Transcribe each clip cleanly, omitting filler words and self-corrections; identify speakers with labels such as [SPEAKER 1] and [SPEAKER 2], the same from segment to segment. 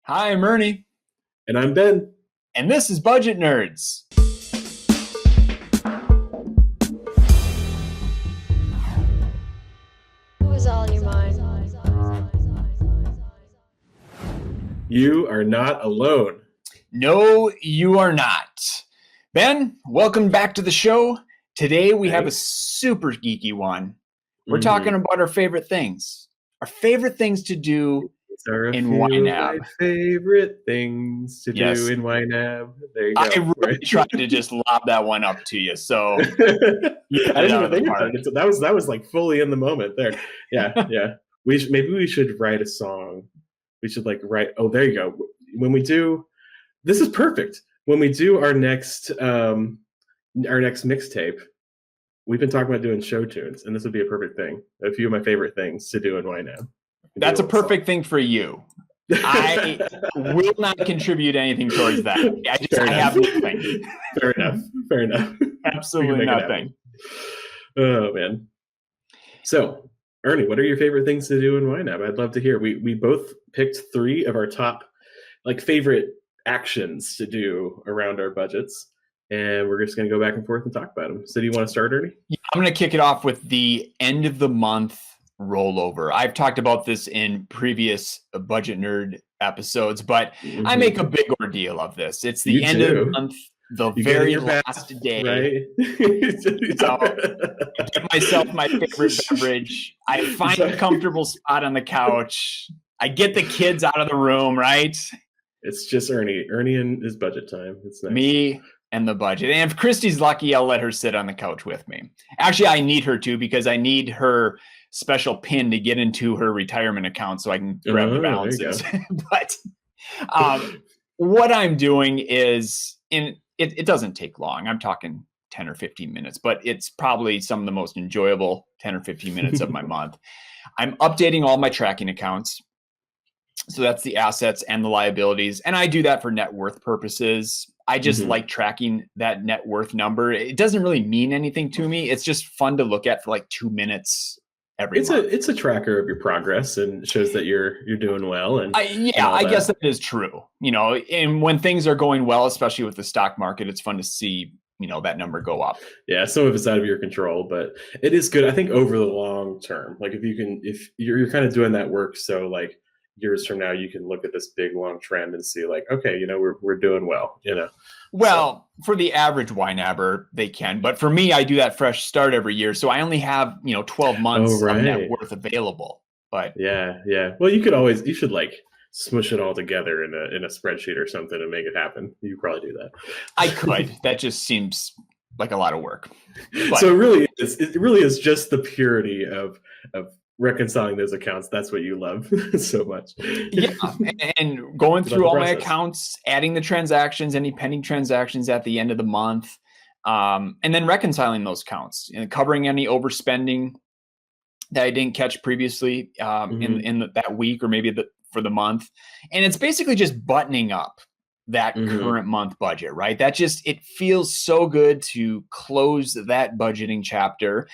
[SPEAKER 1] Hi, I'm Ernie,
[SPEAKER 2] And I'm Ben.
[SPEAKER 1] and this is Budget Nerds.
[SPEAKER 3] It was all in your mind.
[SPEAKER 2] You are not alone.
[SPEAKER 1] No, you are not. Ben, welcome back to the show. Today we have a super geeky one. We're talking about our favorite things. Our favorite things to do in YNAB.
[SPEAKER 2] My favorite things to do in YNAB. There you go.
[SPEAKER 1] I really tried to just lob that one up to you, so
[SPEAKER 2] I didn't even think about it. That was like fully in the moment there. Yeah. Maybe we should write a song. We should write. Oh, there you go. When we do, this is perfect. When we do our next mixtape, we've been talking about doing show tunes, and this would be a perfect thing. A few of my favorite things to do in YNAB.
[SPEAKER 1] That's a perfect thing for you. I will not contribute anything towards that. I have nothing.
[SPEAKER 2] Fair enough.
[SPEAKER 1] Absolutely nothing.
[SPEAKER 2] Oh, man. So, Ernie, what are your favorite things to do in YNAB? I'd love to hear. We both picked 3 of our top favorite actions to do around our budgets, and we're just going to go back and forth and talk about them. So do you want to start, Ernie?
[SPEAKER 1] Yeah, I'm going to kick it off with the end of the month rollover. I've talked about this in previous Budget Nerd episodes, but I make a big ordeal of this. It's the end of the month, the very last day. Right? I get myself my favorite beverage. I find a comfortable spot on the couch. I get the kids out of the room, right?
[SPEAKER 2] It's just Ernie and his budget time. It's nice.
[SPEAKER 1] Me and the budget. And if Christy's lucky, I'll let her sit on the couch with me. Actually, I need her to, because I need her special pin to get into her retirement account so I can grab the balances. But what I'm doing is, it doesn't take long. I'm talking 10 or 15 minutes, but it's probably some of the most enjoyable 10 or 15 minutes of my month. I'm updating all my tracking accounts. So that's the assets and the liabilities. And I do that for net worth purposes. I just like tracking that net worth number. It doesn't really mean anything to me. It's just fun to look at for 2 minutes every month.
[SPEAKER 2] It's a tracker of your progress and shows that you're doing well. And
[SPEAKER 1] I guess that is true. And when things are going well, especially with the stock market, it's fun to see that number go up.
[SPEAKER 2] Yeah, some of it's out of your control, but it is good. I think over the long term, if you're kind of doing that work, so years from now, you can look at this big long trend and see okay, we're doing well,
[SPEAKER 1] Well, for the average YNABber, they can, but for me, I do that fresh start every year, so I only have 12 months of net worth available. But
[SPEAKER 2] yeah. Well, you should smush it all together in a spreadsheet or something and make it happen. You could probably do that.
[SPEAKER 1] I could. That just seems like a lot of work.
[SPEAKER 2] But so it really is just the purity of reconciling those accounts. That's what you love so much.
[SPEAKER 1] Yeah, and going through all my accounts, adding the transactions, any pending transactions at the end of the month, and then reconciling those accounts and covering any overspending that I didn't catch previously in that week or maybe for the month. And it's basically just buttoning up that current month budget, right? It feels so good to close that budgeting chapter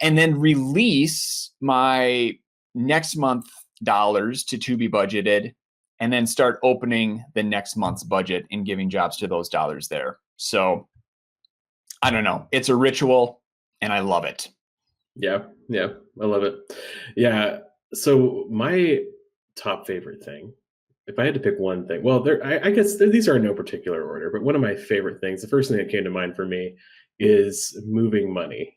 [SPEAKER 1] and then release my next month dollars to be budgeted, and then start opening the next month's budget and giving jobs to those dollars there. So I don't know. It's a ritual and I love it.
[SPEAKER 2] Yeah. I love it. Yeah. So my top favorite thing, if I had to pick one thing, well, I guess these are in no particular order, but one of my favorite things, the first thing that came to mind for me is moving money.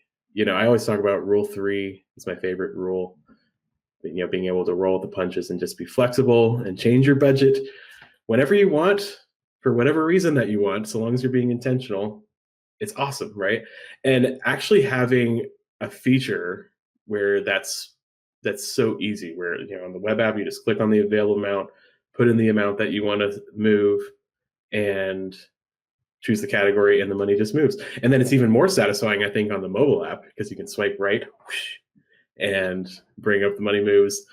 [SPEAKER 2] I always talk about rule 3. It's my favorite rule. Being able to roll the punches and just be flexible and change your budget whenever you want, for whatever reason that you want, so long as you're being intentional. It's awesome, right? And actually having a feature where that's so easy, where on the web app you just click on the available amount, put in the amount that you want to move, and choose the category, and the money just moves. And then it's even more satisfying, I think, on the mobile app, because you can swipe right and bring up the money moves,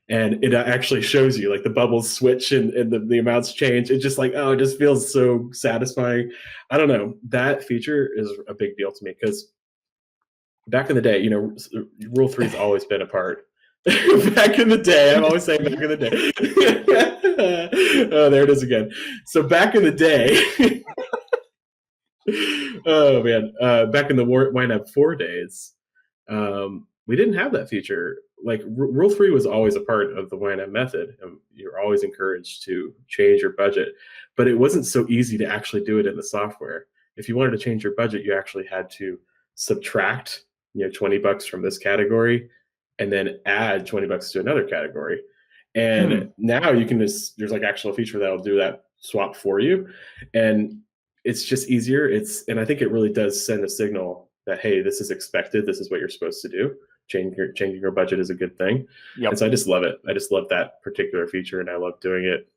[SPEAKER 2] and it actually shows you the bubbles switch and the amounts change. It's just it just feels so satisfying. I don't know, that feature is a big deal to me, because back in the day, rule 3 has always been a part. Back in the day, I'm always saying back in the day. Oh, there it is again. So back in the day, oh man, back in the YNAB 4 days, we didn't have that feature. Like Rule 3 was always a part of the YNAB method. You're always encouraged to change your budget, but it wasn't so easy to actually do it in the software. If you wanted to change your budget, you actually had to subtract, $20 from this category and then add $20 to another category. And now you can just, there's like actual feature that'll do that swap for you. And it's just easier. And I think it really does send a signal that, hey, this is expected. This is what you're supposed to do. Changing your budget is a good thing. Yep. And so I just love it. I just love that particular feature, and I love doing it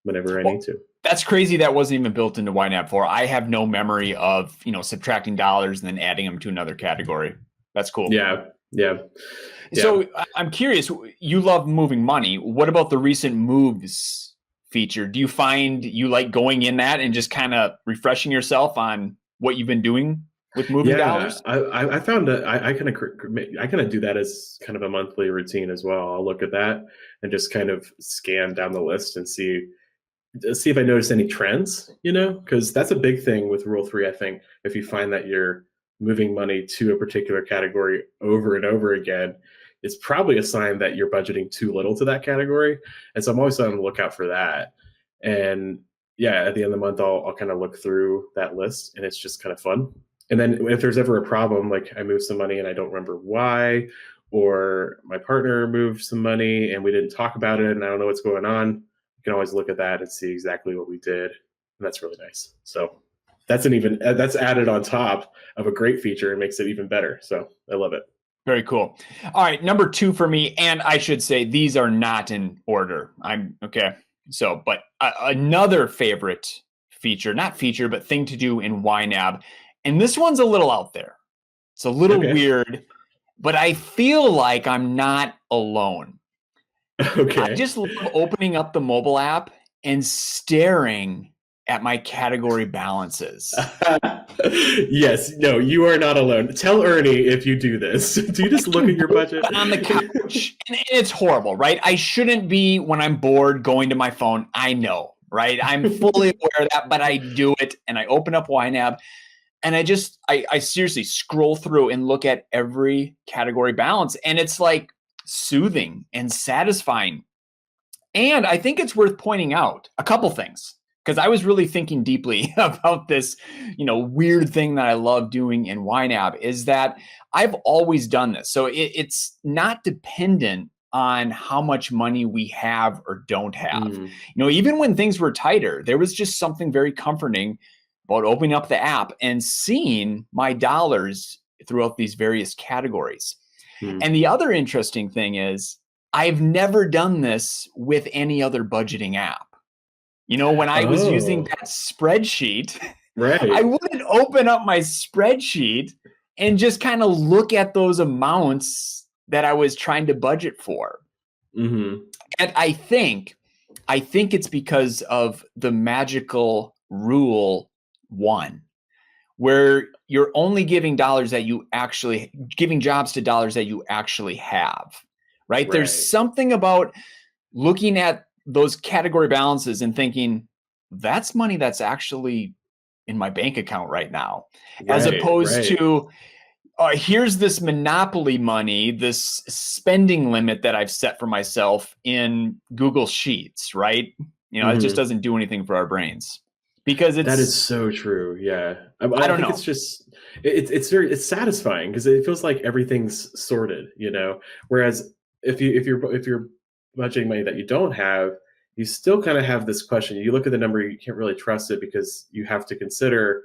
[SPEAKER 2] whenever I need to.
[SPEAKER 1] That's crazy. That wasn't even built into YNAB 4. I have no memory of, subtracting dollars and then adding them to another category. That's cool.
[SPEAKER 2] Yeah.
[SPEAKER 1] So I'm curious, you love moving money. What about the recent moves feature? Do you find you like going in that and just kind of refreshing yourself on what you've been doing with moving dollars?
[SPEAKER 2] I found that I kind of do that as kind of a monthly routine as well. I'll look at that and just kind of scan down the list and see if I notice any trends, because that's a big thing with Rule 3. I think if you find that you're moving money to a particular category over and over again, it's probably a sign that you're budgeting too little to that category. And so I'm always on the lookout for that. And at the end of the month, I'll kind of look through that list, and it's just kind of fun. And then if there's ever a problem, like I move some money and I don't remember why, or my partner moved some money and we didn't talk about it and I don't know what's going on, you can always look at that and see exactly what we did. And that's really nice. So that's added on top of a great feature and makes it even better. So I love it.
[SPEAKER 1] Very cool. All right. Number 2 for me, and I should say these are not in order. But another favorite feature, not feature, but thing to do in YNAB. And this one's a little out there. It's a little weird, but I feel like I'm not alone.
[SPEAKER 2] Okay.
[SPEAKER 1] I just love opening up the mobile app and staring at my category balances.
[SPEAKER 2] Yes. No, you are not alone. Tell Ernie if you do this. Do you just look at your budget?
[SPEAKER 1] On the couch. And it's horrible, right? I shouldn't be, when I'm bored, going to my phone. I know, right? I'm fully aware of that, but I do it. And I open up YNAB. And I seriously scroll through and look at every category balance. And it's like soothing and satisfying. And I think it's worth pointing out a couple things, because I was really thinking deeply about this, weird thing that I love doing in YNAB, is that I've always done this. So it's not dependent on how much money we have or don't have. Even when things were tighter, there was just something very comforting about opening up the app and seeing my dollars throughout these various categories. And the other interesting thing is I've never done this with any other budgeting app. When I was using that spreadsheet,
[SPEAKER 2] right,
[SPEAKER 1] I wouldn't open up my spreadsheet and just kind of look at those amounts that I was trying to budget for. And I think it's because of the magical Rule 1, where you're only giving jobs to dollars that you actually have, right? There's something about looking at those category balances and thinking, that's money that's actually in my bank account right now, as opposed to, here's this monopoly money, this spending limit that I've set for myself in Google Sheets, right? It just doesn't do anything for our brains. Because that
[SPEAKER 2] is so true. Yeah. I don't know. It's just, it's satisfying because it feels like everything's sorted, whereas if you're budgeting money that you don't have, you still kind of have this question. You look at the number, you can't really trust it because you have to consider,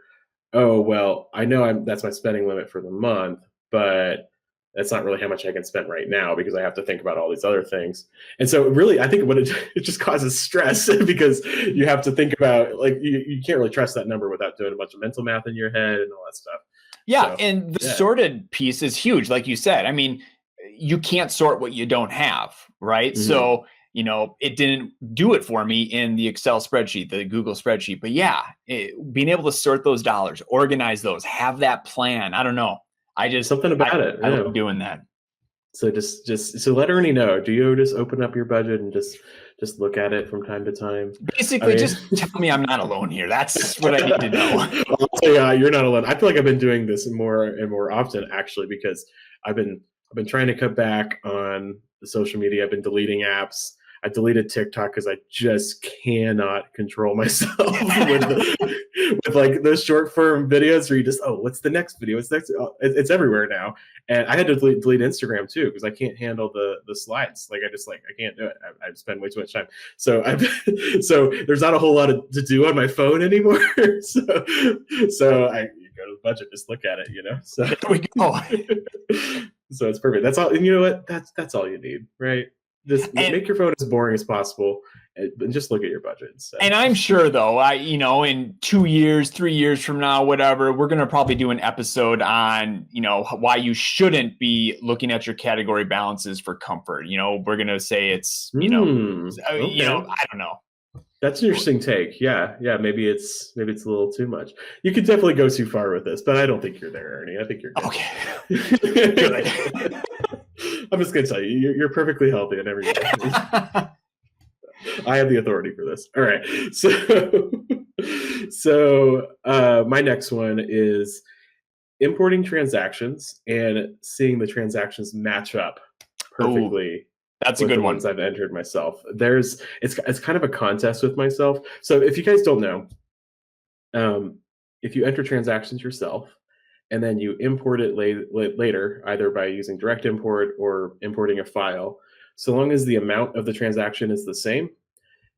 [SPEAKER 2] oh, well, I know that's my spending limit for the month, but that's not really how much I can spend right now because I have to think about all these other things. And so really, I think it just causes stress because you have to think about, like, you can't really trust that number without doing a bunch of mental math in your head and all that stuff.
[SPEAKER 1] Yeah. So, and the sorted piece is huge. Like you said, I mean, you can't sort what you don't have, right? So, it didn't do it for me in the Excel spreadsheet, the Google spreadsheet, but being able to sort those dollars, organize those, have that plan. I don't know.
[SPEAKER 2] Something about it.
[SPEAKER 1] I love doing that.
[SPEAKER 2] So just let Ernie know. Do you just open up your budget and just just look at it from time to time.
[SPEAKER 1] Basically, just tell me I'm not alone here. That's what I need to know.
[SPEAKER 2] I'll tell you, you're not alone. I feel like I've been doing this more and more often, actually, because I've been trying to cut back on the social media. I've been deleting apps. I deleted TikTok because I just cannot control myself with like those short form videos where you just, what's the next video? What's next? It's everywhere now. And I had to delete Instagram too because I can't handle the slides. Like I can't do it. I spend way too much time. So so there's not a whole lot to do on my phone anymore. so I go to the budget, just look at it, So
[SPEAKER 1] there we go.
[SPEAKER 2] So it's perfect. That's all. And you know what? That's all you need, right? Just make your phone as boring as possible and just look at your budget. So.
[SPEAKER 1] And I'm sure, though, in 2 years, 3 years from now, whatever, we're going to probably do an episode on, why you shouldn't be looking at your category balances for comfort. We're going to say it's, okay. I don't know.
[SPEAKER 2] That's an interesting take. Yeah. Maybe it's a little too much. You could definitely go too far with this, but I don't think you're there, Ernie. I think you're good.
[SPEAKER 1] Okay. Good.
[SPEAKER 2] I'm just gonna tell you, you're perfectly healthy in every way. I have the authority for this. All right. So my next one is importing transactions and seeing the transactions match up perfectly.
[SPEAKER 1] That's a good one.
[SPEAKER 2] Ones I've entered myself. It's kind of a contest with myself. So if you guys don't know, if you enter transactions yourself and then you import it later, either by using direct import or importing a file, so long as the amount of the transaction is the same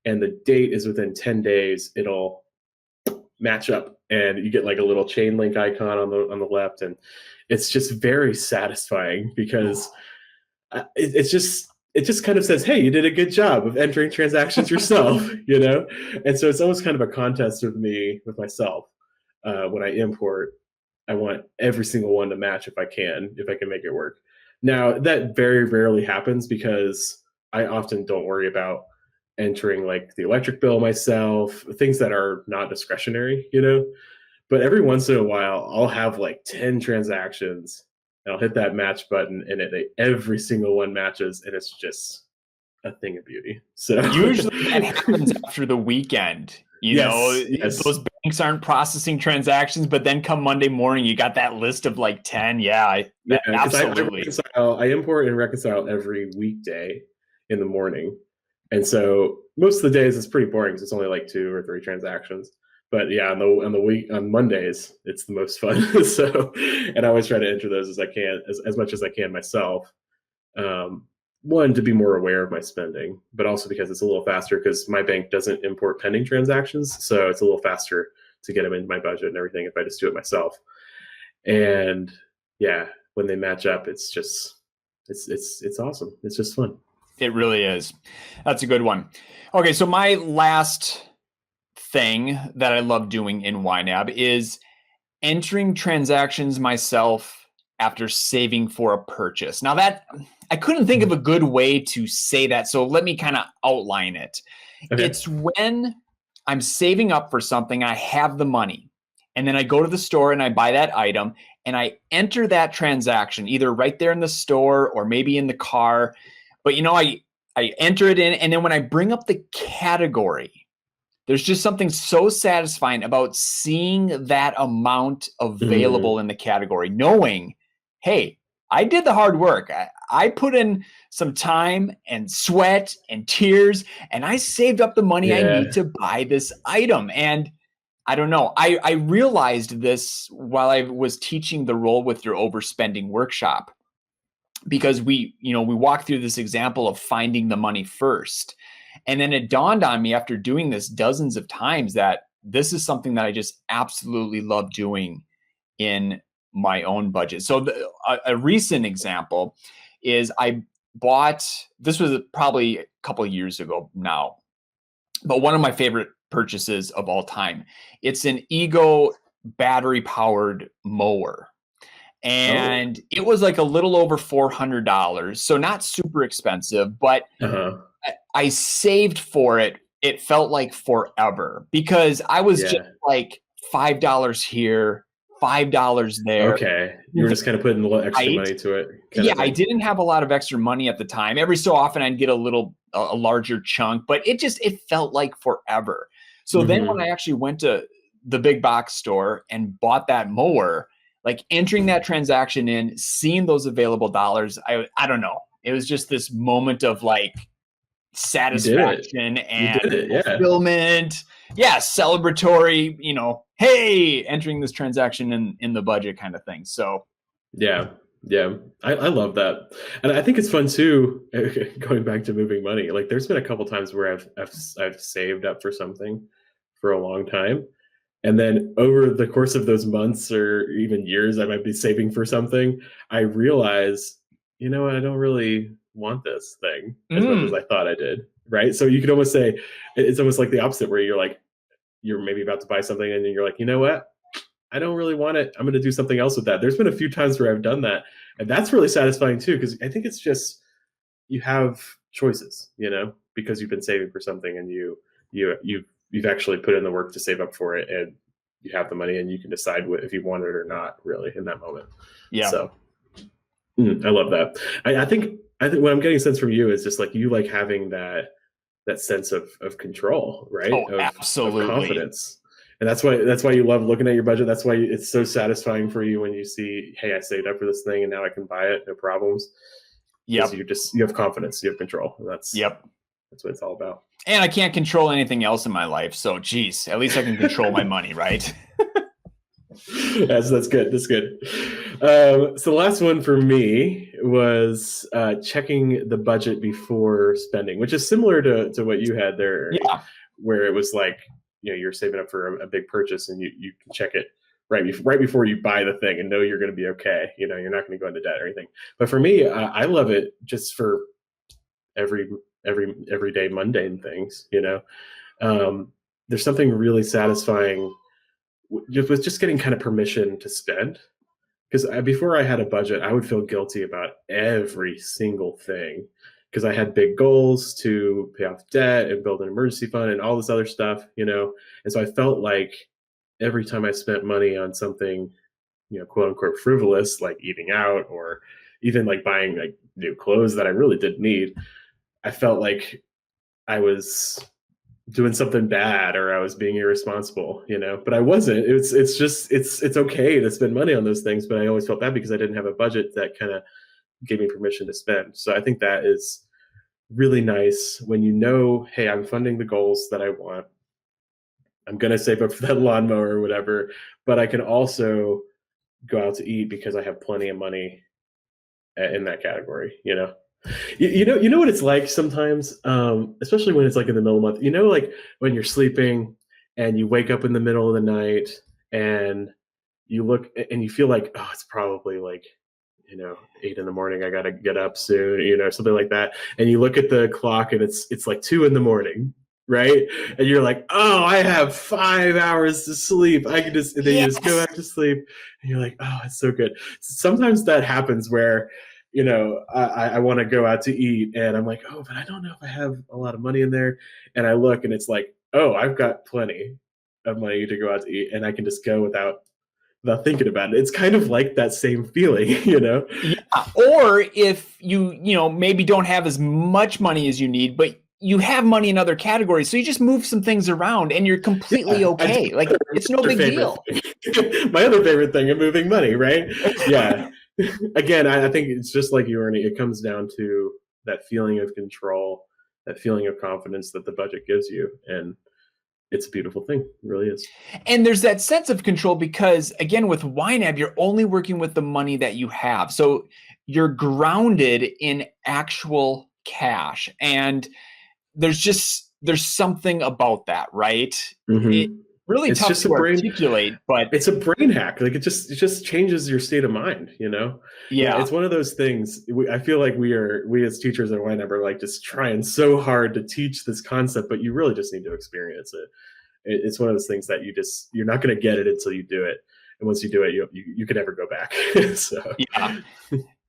[SPEAKER 2] and the date is within 10 days, it'll match up and you get like a little chain link icon on the left. And it's just very satisfying because it just kind of says, hey, you did a good job of entering transactions yourself, And so it's almost kind of a contest with myself. When I import, I want every single one to match if I can make it work. Now, that very rarely happens because I often don't worry about entering like the electric bill myself, things that are not discretionary, But every once in a while, I'll have like 10 transactions. I'll hit that match button and every single one matches, and it's just a thing of beauty. So
[SPEAKER 1] usually that happens after the weekend. Yes. Those banks aren't processing transactions, but then come Monday morning, you got that list of like 10. Yeah, absolutely.
[SPEAKER 2] I import and reconcile every weekday in the morning. And so most of the days it's pretty boring because it's only like 2 or 3 transactions. But yeah, on Mondays, it's the most fun. So, and I always try to enter those as I can, as much as I can myself. One, to be more aware of my spending, but also because it's a little faster because my bank doesn't import pending transactions. So it's a little faster to get them into my budget and everything if I just do it myself. And yeah, when they match up, it's just, it's awesome. It's just fun.
[SPEAKER 1] It really is. That's a good one. Okay. So my last thing that I love doing in YNAB is entering transactions myself after saving for a purchase. Now that I couldn't think of a good way to say that, so let me kind of outline it. Okay. It's when I'm saving up for something, I have the money, and then I go to the store and I buy that item and I enter that transaction either right there in the store or maybe in the car. But I enter it in, and then when I bring up the category, there's just something so satisfying about seeing that amount available in the category, knowing, hey, I did the hard work. I put in some time and sweat and tears, and I saved up the money I need to buy this item. And I don't know, I realized this while I was teaching the Roll with Your Overspending workshop, because we walk through this example of finding the money first. And then it dawned on me after doing this dozens of times that this is something that I just absolutely love doing in my own budget. So a recent example is I bought, this was probably a couple of years ago now, but one of my favorite purchases of all time. It's an Ego battery powered mower. And it was like a little over $400. So not super expensive, but I saved for it. It felt like forever because I was just like $5 here, $5 there.
[SPEAKER 2] Okay. You were just kind of putting a little extra
[SPEAKER 1] Right?
[SPEAKER 2] money to it.
[SPEAKER 1] Yeah, I didn't have a lot of extra money at the time. Every so often I'd get a larger chunk, but it felt like forever. So then when I actually went to the big box store and bought that mower, like entering that transaction in, seeing those available dollars, I don't know. It was just this moment of like satisfaction and fulfillment. Yeah, celebratory, hey, entering this transaction in the budget kind of thing. So
[SPEAKER 2] yeah. I love that. And I think it's fun too, going back to moving money. Like there's been a couple times where I've saved up for something for a long time. And then over the course of those months or even years, I might be saving for something. I realize, I don't really want this thing as much as I thought I did. Right. So you could almost say it's almost like the opposite, where you're maybe about to buy something and you're like, you know what? I don't really want it. I'm going to do something else with that. There's been a few times where I've done that. And that's really satisfying too, because I think it's just, you have choices, because you've been saving for something and you've actually put in the work to save up for it, and you have the money and you can decide if you want it or not, really, in that moment.
[SPEAKER 1] Yeah.
[SPEAKER 2] So I love that. I think what I'm getting a sense from you is just like, you like having that sense of control, right?
[SPEAKER 1] Absolutely.
[SPEAKER 2] Of confidence. And that's why you love looking at your budget. That's why it's so satisfying for you when you see, hey, I saved up for this thing and now I can buy it, no problems.
[SPEAKER 1] Yeah.
[SPEAKER 2] You have confidence, you have control. And that's what it's all about.
[SPEAKER 1] And I can't control anything else in my life. So geez, at least I can control my money, right?
[SPEAKER 2] That's good. That's good. So the last one for me was checking the budget before spending, which is similar to what you had there, Ernie, where it was like, you're saving up for a big purchase and you can check it right before you buy the thing and know you're going to be okay. You're not going to go into debt or anything. But for me, I love it just for everyday mundane things. There's something really satisfying with just getting kind of permission to spend. Because before I had a budget, I would feel guilty about every single thing, because I had big goals to pay off debt and build an emergency fund and all this other stuff, and so I felt like every time I spent money on something, quote unquote frivolous, like eating out or even like buying like new clothes that I really didn't need, I felt like I was doing something bad or I was being irresponsible, but I wasn't. It's okay to spend money on those things, but I always felt bad because I didn't have a budget that kind of gave me permission to spend. So I think that is really nice when hey, I'm funding the goals that I want. I'm going to save up for that lawnmower or whatever, but I can also go out to eat because I have plenty of money in that category, You know what it's like sometimes, especially when it's like in the middle of the month, like when you're sleeping and you wake up in the middle of the night and you look and you feel like, oh, it's probably like, 8 in the morning, I got to get up soon, something like that. And you look at the clock and it's like 2 in the morning, right? And you're like, oh, I have 5 hours to sleep. I can just, and then you just go back to sleep and you're like, oh, it's so good. Sometimes that happens where, I want to go out to eat and I'm like, oh, but I don't know if I have a lot of money in there. And I look and it's like, oh, I've got plenty of money to go out to eat and I can just go without thinking about it. It's kind of like that same feeling, Yeah.
[SPEAKER 1] Or if you maybe don't have as much money as you need, but you have money in other categories. So you just move some things around and you're completely okay. Like it's no big deal.
[SPEAKER 2] My other favorite thing of moving money, right? Yeah. Again, I think it's just like you, Ernie. It comes down to that feeling of control, that feeling of confidence that the budget gives you. And it's a beautiful thing. It really is.
[SPEAKER 1] And there's that sense of control because, again, with YNAB, you're only working with the money that you have. So you're grounded in actual cash. And there's something about that, right?
[SPEAKER 2] Mm-hmm.
[SPEAKER 1] Really
[SPEAKER 2] it's
[SPEAKER 1] tough
[SPEAKER 2] just
[SPEAKER 1] to articulate, but
[SPEAKER 2] it's a brain hack. Like it just changes your state of mind, Yeah, it's one of those things. I feel like we as teachers at YNAB are like just trying so hard to teach this concept, but you really just need to experience it. It's one of those things that you're not going to get it until you do it, and once you do it, you can never go back. So.
[SPEAKER 1] Yeah.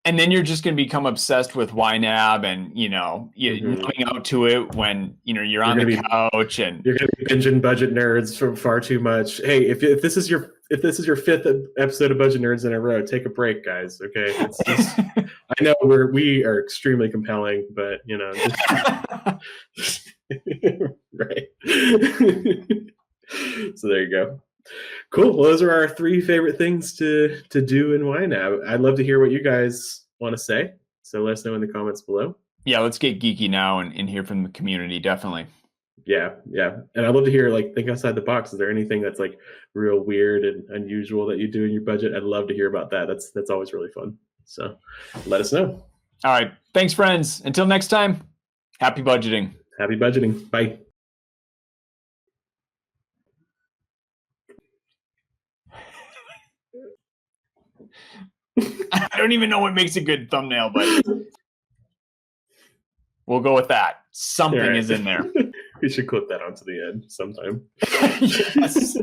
[SPEAKER 1] And then you're just going to become obsessed with YNAB and, you're numbing out to it when, you're on the couch and
[SPEAKER 2] you're going to be binging budget nerds for far too much. Hey, if this is your if this is your 5th episode of Budget Nerds in a row, take a break, guys. Okay, it's just I know we are extremely compelling, but right. So there you go. Cool. Well, those are our 3 favorite things to do in YNAB. I'd love to hear what you guys want to say. So let us know in the comments below.
[SPEAKER 1] Yeah, let's get geeky now and hear from the community. Definitely.
[SPEAKER 2] Yeah. And I'd love to hear, think outside the box. Is there anything that's real weird and unusual that you do in your budget? I'd love to hear about that. That's always really fun. So let us know.
[SPEAKER 1] All right. Thanks, friends. Until next time, happy budgeting.
[SPEAKER 2] Happy budgeting. Bye.
[SPEAKER 1] I don't even know what makes a good thumbnail, but we'll go with that. Something is in there.
[SPEAKER 2] We should clip that onto the end sometime.
[SPEAKER 1] Yes.